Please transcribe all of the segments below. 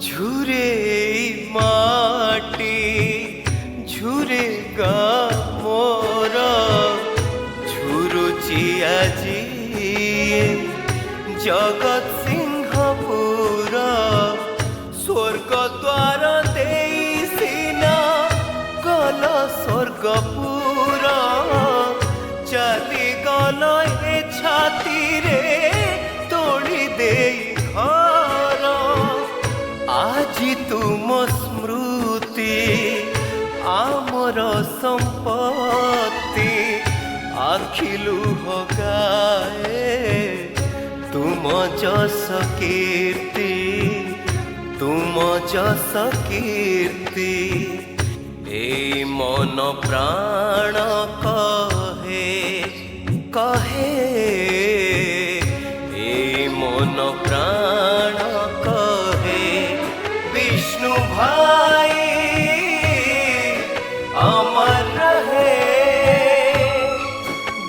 ঝুরে মাটি ঝুরে গা মোর ঝুরুচি আজি জগৎ সিংহপুর স্বর্গ দ্বার দেই সিনা গল স্বর্গপুর চালি গল এ ছাতিরে তোড়ি দেই ঘর আজি তুম স্মৃতি আমার সম্পত্তি আখিলু হগায়ে তুম যশ কীর্তি তুম যশ কীর্তি এই মন প্রাণ কহে কহে এই মন প্রাণ কহে বিষ্ণু ভাই अमर रहे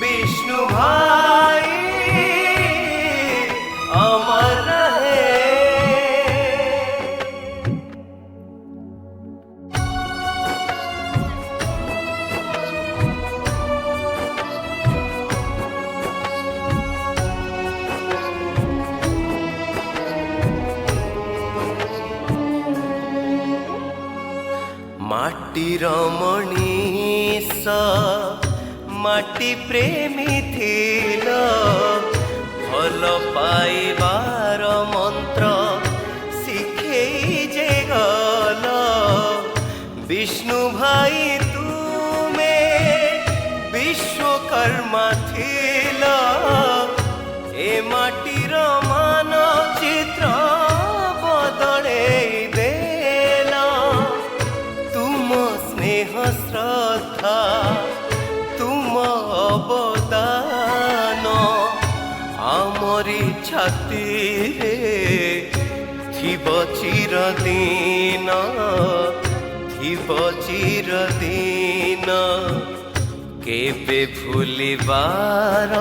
विष्णु भाई अमर रहे। माटीर मनीष माटी प्रेमी थिल भल पाइबार मंत्र शिखेई जे गल विष्णु भाई तुमे विश्वकर्मा थिल ए माटीर मानचित्र बदले स्नेह श्रद्धा तुम अवदान आमरी छाती थिब चिरदिन थिब चिरदिन केबे भूलिबार